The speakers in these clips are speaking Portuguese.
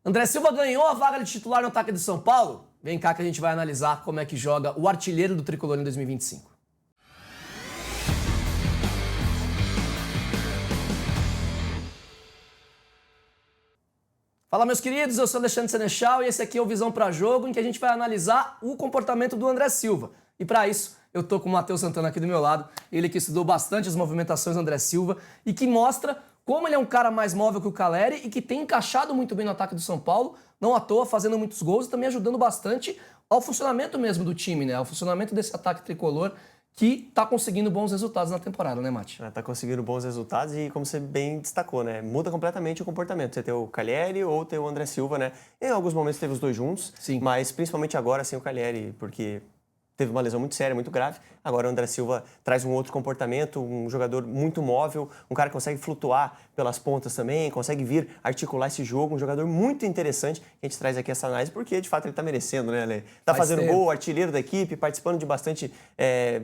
André Silva ganhou a vaga de titular no ataque do São Paulo? Vem cá que a gente vai analisar como é que joga o artilheiro do Tricolor em 2025. Fala, meus queridos, eu sou Alexandre Senechal e esse aqui é o Visão para Jogo, em que a gente vai analisar o comportamento do André Silva. E para isso, eu tô com o Matheus Santana aqui do meu lado, ele que estudou bastante as movimentações do André Silva e que mostra como ele é um cara mais móvel que o Calleri e que tem encaixado muito bem no ataque do São Paulo, não à toa, fazendo muitos gols e também ajudando bastante ao funcionamento mesmo do time, né? Ao funcionamento desse ataque tricolor que tá conseguindo bons resultados na temporada, né, Mati? Tá conseguindo bons resultados e, como você bem destacou, né? Muda completamente o comportamento. Você tem o Calleri ou tem o André Silva, né? Em alguns momentos teve os dois juntos, Sim. Mas principalmente agora sem o Calleri, porque teve uma lesão muito séria, muito grave. Agora o André Silva traz um outro comportamento, um jogador muito móvel, um cara que consegue flutuar pelas pontas também, consegue vir articular esse jogo, um jogador muito interessante que a gente traz aqui essa análise, porque de fato ele tá merecendo, né, Ale? Tá fazendo gol, artilheiro da equipe, participando de bastante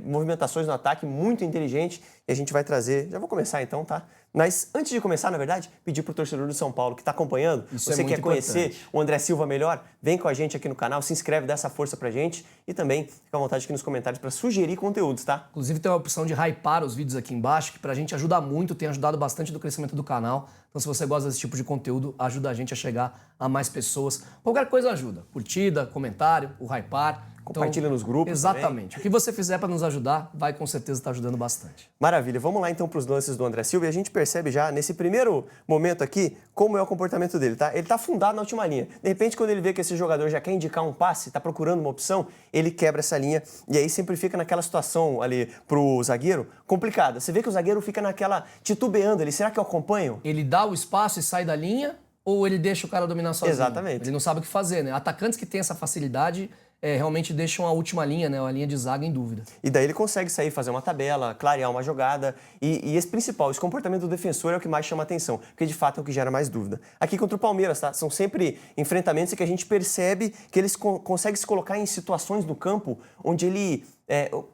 movimentações no ataque, muito inteligente, e a gente vai trazer, já vou começar então, tá? Mas antes de começar, na verdade, pedir pro torcedor do São Paulo que está acompanhando, você quer conhecer o André Silva melhor, vem com a gente aqui no canal, se inscreve, dá essa força pra gente e também fica à vontade aqui nos comentários para sugerir conteúdos, tá? Inclusive tem a opção de hypar os vídeos aqui embaixo, que pra gente ajuda muito, tem ajudado bastante do crescimento do canal. Então se você gosta desse tipo de conteúdo, ajuda a gente a chegar a mais pessoas. Qualquer coisa ajuda. Curtida, comentário, o hypar. Compartilha nos grupos. Exatamente. Também. O que você fizer para nos ajudar, vai com certeza estar ajudando bastante. Maravilha. Vamos lá então para os lances do André Silva e a gente percebe já nesse primeiro momento aqui como é o comportamento dele, tá? Ele tá afundado na última linha. De repente, quando ele vê que esse jogador já quer indicar um passe, tá procurando uma opção, ele quebra essa linha e aí sempre fica naquela situação ali pro zagueiro complicada. Você vê que o zagueiro fica naquela titubeando, ele, será que eu acompanho? Ele dá o espaço e sai da linha ou ele deixa o cara dominar sozinho? Exatamente. Ele não sabe o que fazer, né? Atacantes que têm essa facilidade realmente deixam a última linha, né? A linha de zaga em dúvida. E daí ele consegue sair, fazer uma tabela, clarear uma jogada. E esse principal, esse comportamento do defensor é o que mais chama atenção, porque de fato é o que gera mais dúvida. Aqui contra o Palmeiras, tá? São sempre enfrentamentos em que a gente percebe que eles conseguem se colocar em situações no campo onde ele...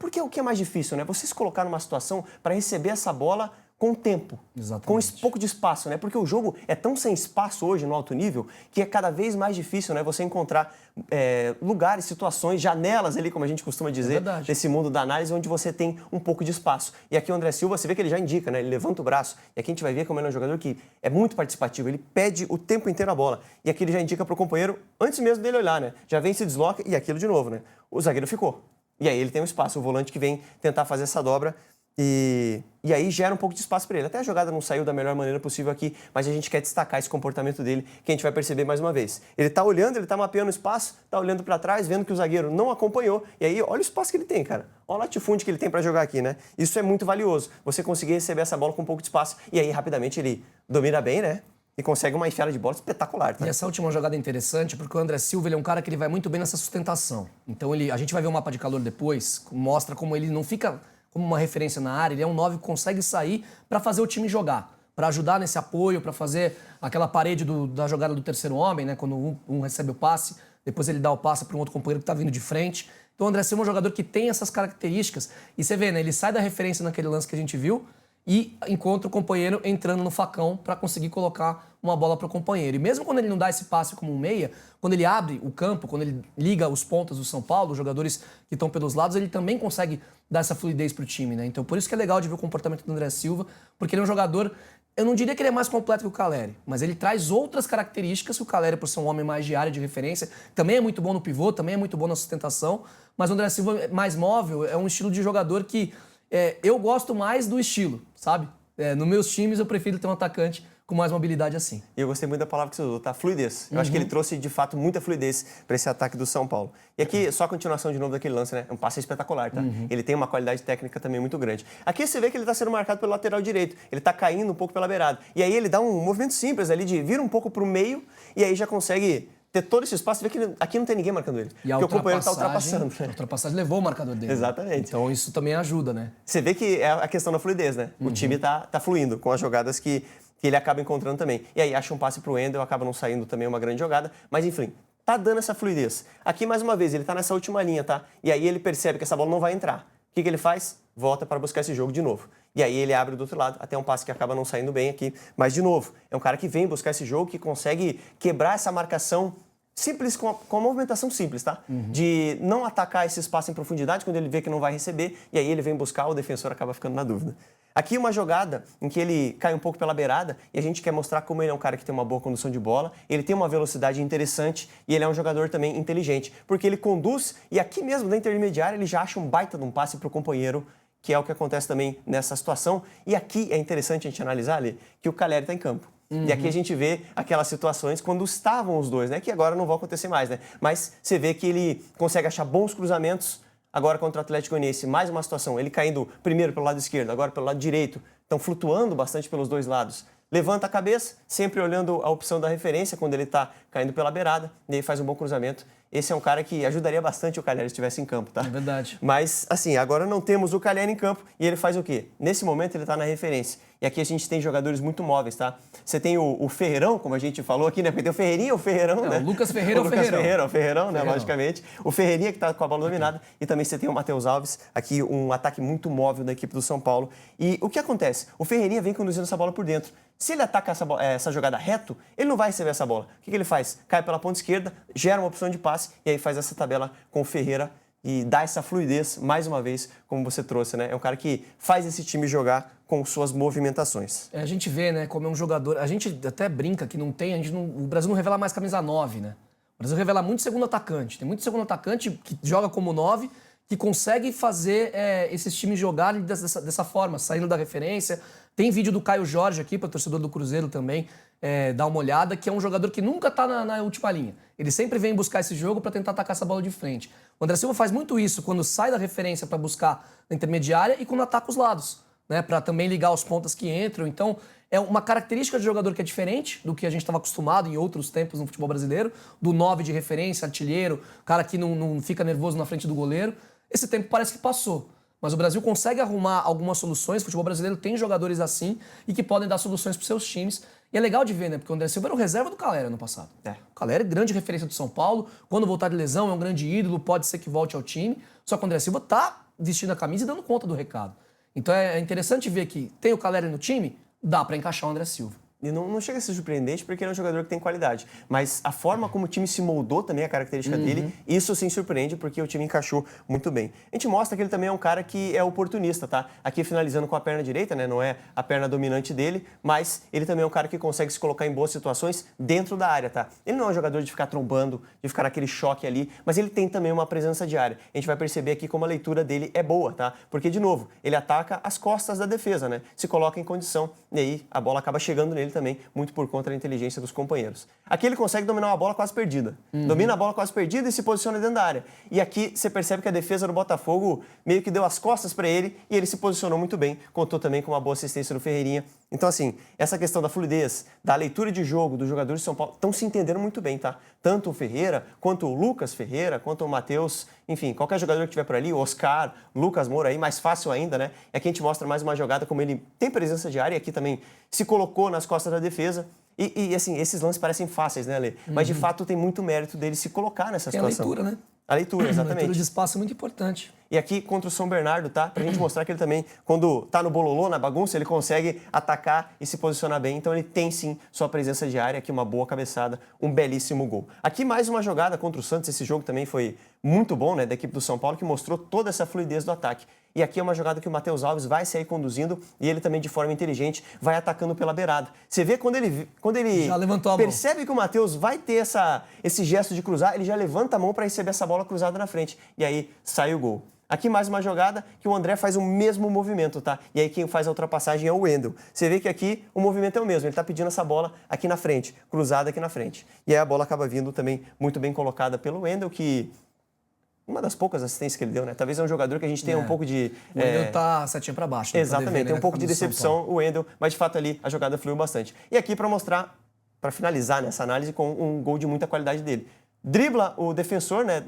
porque o que é mais difícil, né? Você se colocar numa situação para receber essa bola com tempo, exatamente, com esse pouco de espaço, né? Porque o jogo é tão sem espaço hoje no alto nível que é cada vez mais difícil, né? Você encontrar lugares, situações, janelas ali, como a gente costuma dizer, nesse mundo da análise, onde você tem um pouco de espaço. E aqui o André Silva, você vê que ele já indica, né? Ele levanta o braço e aqui a gente vai ver como ele é um jogador que é muito participativo, ele pede o tempo inteiro a bola. E aqui ele já indica para o companheiro antes mesmo dele olhar, né? Já vem, se desloca e aquilo de novo, né? O zagueiro ficou. E aí ele tem um espaço, o volante que vem tentar fazer essa dobra. E aí gera um pouco de espaço para ele. Até a jogada não saiu da melhor maneira possível aqui, mas a gente quer destacar esse comportamento dele, que a gente vai perceber mais uma vez. Ele tá olhando, ele tá mapeando o espaço, tá olhando para trás, vendo que o zagueiro não acompanhou, e aí olha o espaço que ele tem, cara. Olha o latifúndio que ele tem para jogar aqui, né? Isso é muito valioso, você conseguir receber essa bola com um pouco de espaço, e aí rapidamente ele domina bem, né? E consegue uma enfiada de bola espetacular, tá? E essa última jogada é interessante porque o André Silva ele é um cara que ele vai muito bem nessa sustentação. Então a gente vai ver o mapa de calor depois, mostra como ele não fica como uma referência na área, ele é um 9 que consegue sair para fazer o time jogar, para ajudar nesse apoio, para fazer aquela parede da jogada do terceiro homem, né? Quando um recebe o passe, depois ele dá o passe para um outro companheiro que está vindo de frente. Então o André Silva é um jogador que tem essas características e você vê, né? Ele sai da referência naquele lance que a gente viu e encontra o companheiro entrando no facão para conseguir colocar uma bola para o companheiro. E mesmo quando ele não dá esse passe como um meia, quando ele abre o campo, quando ele liga os pontas do São Paulo, os jogadores que estão pelos lados, ele também consegue dar essa fluidez para o time, né? Então por isso que é legal de ver o comportamento do André Silva, porque ele é um jogador, eu não diria que ele é mais completo que o Calleri, mas ele traz outras características que o Calleri, por ser um homem mais de área de referência, também é muito bom no pivô, também é muito bom na sustentação, mas o André Silva é mais móvel, é um estilo de jogador que eu gosto mais do estilo, sabe? Nos meus times eu prefiro ter um atacante com mais mobilidade assim. E eu gostei muito da palavra que você usou, tá? Fluidez. Eu acho que ele trouxe, de fato, muita fluidez para esse ataque do São Paulo. E aqui, só a continuação de novo daquele lance, né? Um passe espetacular, tá? Ele tem uma qualidade técnica também muito grande. Aqui você vê que ele tá sendo marcado pelo lateral direito. Ele tá caindo um pouco pela beirada. E aí ele dá um movimento simples ali de vir um pouco pro meio e aí já consegue ter todo esse espaço, você vê que aqui não tem ninguém marcando ele. E porque o companheiro está ultrapassando. A ultrapassagem levou o marcador dele. Exatamente. Então isso também ajuda, né? Você vê que é a questão da fluidez, né? O time tá fluindo com as jogadas que ele acaba encontrando também. E aí acha um passe pro Wendel, acaba não saindo também uma grande jogada. Mas enfim, tá dando essa fluidez. Aqui, mais uma vez, ele tá nessa última linha, tá? E aí ele percebe que essa bola não vai entrar. que ele faz? Volta para buscar esse jogo de novo. E aí ele abre do outro lado, até um passe que acaba não saindo bem aqui. Mas, de novo, é um cara que vem buscar esse jogo, que consegue quebrar essa marcação simples, com uma movimentação simples, tá? De não atacar esse espaço em profundidade quando ele vê que não vai receber, e aí ele vem buscar, o defensor acaba ficando na dúvida. Aqui uma jogada em que ele cai um pouco pela beirada e a gente quer mostrar como ele é um cara que tem uma boa condução de bola, ele tem uma velocidade interessante e ele é um jogador também inteligente, porque ele conduz e aqui mesmo na intermediária ele já acha um baita de um passe para o companheiro, que é o que acontece também nessa situação. E aqui é interessante a gente analisar ali que o Calleri está em campo. E aqui a gente vê aquelas situações quando estavam os dois, né? Que agora não vão acontecer mais, né? Mas você vê que ele consegue achar bons cruzamentos. Agora contra o Atlético Goianiense, mais uma situação. Ele caindo primeiro pelo lado esquerdo, agora pelo lado direito. Estão flutuando bastante pelos dois lados. Levanta a cabeça, sempre olhando a opção da referência quando ele está caindo pela beirada. E aí faz um bom cruzamento. Esse é um cara que ajudaria bastante o Calleri se estivesse em campo, tá? É verdade. Mas, assim, agora não temos o Calleri em campo e ele faz o quê? Nesse momento ele está na referência. E aqui a gente tem jogadores muito móveis, tá? Você tem o Ferreirão, como a gente falou aqui, né? Porque tem o Ferreirinha e o Ferreirão, né? O Lucas Ferreira o Lucas Ferreira, o Ferreirão, né? Logicamente. O Ferreirinha que está com a bola dominada. E também você tem o Matheus Alves, aqui um ataque muito móvel da equipe do São Paulo. E o que acontece? O Ferreirinha vem conduzindo essa bola por dentro. Se ele ataca essa jogada reto, ele não vai receber essa bola. O que ele faz? Cai pela ponta esquerda, gera uma opção de passe e aí faz essa tabela com o Ferreira e dá essa fluidez, mais uma vez, como você trouxe, né? É um cara que faz esse time jogar com suas movimentações. A gente vê, né, como é um jogador... A gente até brinca que não tem... o Brasil não revela mais camisa 9, né? O Brasil revela muito segundo atacante. Tem muito segundo atacante que joga como 9, que consegue fazer esses times jogarem dessa forma, saindo da referência. Tem vídeo do Caio Jorge aqui, para o torcedor do Cruzeiro também, dar uma olhada, que é um jogador que nunca está na última linha. Ele sempre vem buscar esse jogo para tentar atacar essa bola de frente. O André Silva faz muito isso quando sai da referência para buscar na intermediária e quando ataca os lados, né, para também ligar os pontas que entram. Então, é uma característica de jogador que é diferente do que a gente estava acostumado em outros tempos no futebol brasileiro, do 9 de referência, artilheiro, cara que não fica nervoso na frente do goleiro. Esse tempo parece que passou. Mas o Brasil consegue arrumar algumas soluções. O futebol brasileiro tem jogadores assim e que podem dar soluções para os seus times. E é legal de ver, né? Porque o André Silva era o reserva do Calleri no passado. O Calleri é grande referência do São Paulo. Quando voltar de lesão, é um grande ídolo, pode ser que volte ao time. Só que o André Silva tá vestindo a camisa e dando conta do recado. Então é interessante ver que tem o Calleri no time, dá para encaixar o André Silva. E não chega a ser surpreendente porque ele é um jogador que tem qualidade. Mas a forma como o time se moldou também, a característica dele, isso sim surpreende porque o time encaixou muito bem. A gente mostra que ele também é um cara que é oportunista, tá? Aqui finalizando com a perna direita, né? Não é a perna dominante dele, mas ele também é um cara que consegue se colocar em boas situações dentro da área, tá? Ele não é um jogador de ficar trombando, de ficar naquele choque ali, mas ele tem também uma presença de área. A gente vai perceber aqui como a leitura dele é boa, tá? Porque, de novo, ele ataca as costas da defesa, né? Se coloca em condição e aí a bola acaba chegando nele também, muito por conta da inteligência dos companheiros. Aqui ele consegue dominar uma bola quase perdida. Domina a bola quase perdida e se posiciona dentro da área. E aqui você percebe que a defesa do Botafogo meio que deu as costas para ele e ele se posicionou muito bem, contou também com uma boa assistência do Ferreirinha. Então, assim, essa questão da fluidez, da leitura de jogo dos jogadores de São Paulo, estão se entendendo muito bem, tá? Tanto o Ferreira, quanto o Lucas Ferreira, quanto o Matheus, enfim, qualquer jogador que estiver por ali, o Oscar, Lucas Moura aí, mais fácil ainda, né? E aqui a gente mostra mais uma jogada como ele tem presença de área e aqui também se colocou nas costas da defesa. E assim, esses lances parecem fáceis, né, Lê? Mas, de fato, tem muito mérito dele se colocar nessa situação. A leitura, né? A leitura, exatamente. A leitura de espaço é muito importante. E aqui contra o São Bernardo, tá? Pra gente mostrar que ele também, quando tá no bololô, na bagunça, ele consegue atacar e se posicionar bem. Então ele tem sim sua presença de área, aqui uma boa cabeçada, um belíssimo gol. Aqui mais uma jogada contra o Santos, esse jogo também foi muito bom, né, da equipe do São Paulo, que mostrou toda essa fluidez do ataque. E aqui é uma jogada que o Matheus Alves vai sair conduzindo e ele também, de forma inteligente, vai atacando pela beirada. Você vê quando ele já levantou a percebe que o Matheus vai ter esse gesto de cruzar, ele já levanta a mão para receber essa bola cruzada na frente. E aí sai o gol. Aqui mais uma jogada que o André faz o mesmo movimento, tá? E aí quem faz a ultrapassagem é o Wendel. Você vê que aqui o movimento é o mesmo, ele tá pedindo essa bola aqui na frente, cruzada aqui na frente. E aí a bola acaba vindo também muito bem colocada pelo Wendel, que... uma das poucas assistências que ele deu, né? Talvez é um jogador que a gente tenha um pouco de... O Wendel tá setinha para baixo. Né? Exatamente, tem um pouco de decepção o Wendel, mas de fato ali a jogada fluiu bastante. E aqui para mostrar, para finalizar nessa análise com um gol de muita qualidade dele. Dribla o defensor, né?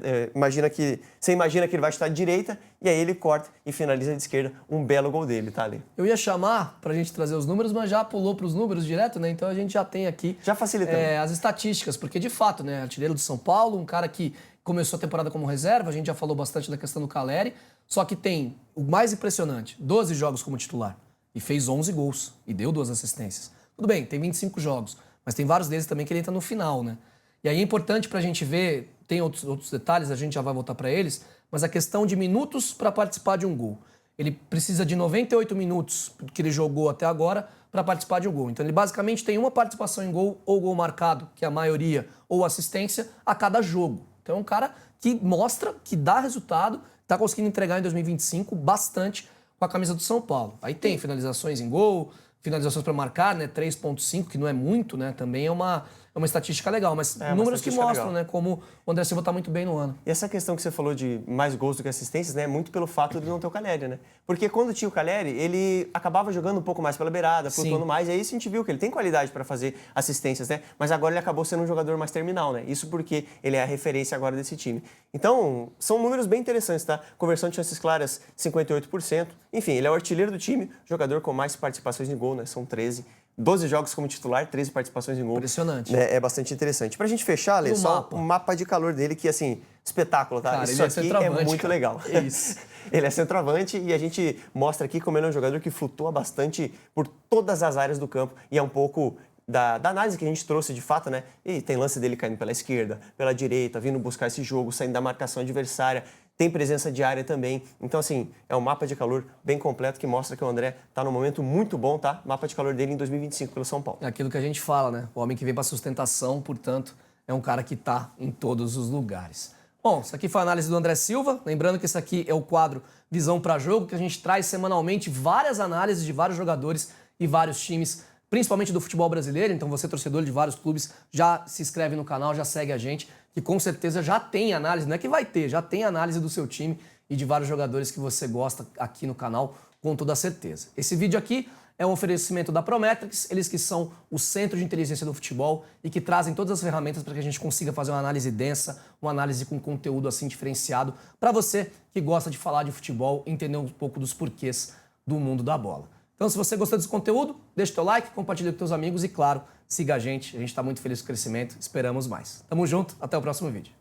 Você imagina que ele vai estar de direita e aí ele corta e finaliza de esquerda. Um belo gol dele, tá ali. Eu ia chamar pra gente trazer os números, mas já pulou pros números direto, né? Então a gente já tem aqui já facilitando as estatísticas, porque de fato, né? Artilheiro do São Paulo, um cara que começou a temporada como reserva, a gente já falou bastante da questão do Calleri, só que tem o mais impressionante, 12 jogos como titular, e fez 11 gols, e deu 2 assistências. Tudo bem, tem 25 jogos, mas tem vários deles também que ele entra no final, né? E aí é importante pra gente ver, tem outros detalhes, a gente já vai voltar pra eles, mas a questão de minutos para participar de um gol. Ele precisa de 98 minutos que ele jogou até agora para participar de um gol. Então ele basicamente tem uma participação em gol ou gol marcado, que é a maioria, ou assistência, a cada jogo. Então é um cara que mostra, que dá resultado, está conseguindo entregar em 2025 bastante com a camisa do São Paulo. Aí tem finalizações em gol, finalizações para marcar, né, 3,5, que não é muito, né, também é uma estatística legal, mas números que mostram, né, como o André Silva está muito bem no ano. E essa questão que você falou de mais gols do que assistências, né, é muito pelo fato de não ter o Calleri, né? Porque quando tinha o Calleri, ele acabava jogando um pouco mais pela beirada, flutuando mais, e aí a gente viu que ele tem qualidade para fazer assistências, né? Mas agora ele acabou sendo um jogador mais terminal, né? Isso porque ele é a referência agora desse time. Então, são números bem interessantes, tá? Conversão de chances claras, 58%. Enfim, ele é o artilheiro do time, jogador com mais participações em gol, né? São 13. 12 jogos como titular, 13 participações em gol. Impressionante. Né? É bastante interessante. Pra gente fechar, Lê, só um mapa de calor dele que, assim, espetáculo, tá? Cara, isso aqui é muito legal. É isso. Ele é centroavante e a gente mostra aqui como ele é um jogador que flutua bastante por todas as áreas do campo e é um pouco da análise que a gente trouxe de fato, né? E tem lance dele caindo pela esquerda, pela direita, vindo buscar esse jogo, saindo da marcação adversária. Tem presença de área também. Então, assim, é um mapa de calor bem completo que mostra que o André está num momento muito bom, tá? Mapa de calor dele em 2025 pelo São Paulo. É aquilo que a gente fala, né? O homem que vem para sustentação, portanto, é um cara que está em todos os lugares. Bom, isso aqui foi a análise do André Silva. Lembrando que esse aqui é o quadro Visão para Jogo, que a gente traz semanalmente várias análises de vários jogadores e vários times, principalmente do futebol brasileiro. Então você, torcedor de vários clubes, já se inscreve no canal, já segue a gente, que com certeza já tem análise, não é que vai ter, já tem análise do seu time e de vários jogadores que você gosta aqui no canal, com toda certeza. Esse vídeo aqui é um oferecimento da Prometrics, eles que são o centro de inteligência do futebol e que trazem todas as ferramentas para que a gente consiga fazer uma análise densa, uma análise com conteúdo assim diferenciado, para você que gosta de falar de futebol, entender um pouco dos porquês do mundo da bola. Então, se você gostou desse conteúdo, deixa o teu like, compartilha com teus amigos e, claro, siga a gente está muito feliz com o crescimento, esperamos mais. Tamo junto, até o próximo vídeo.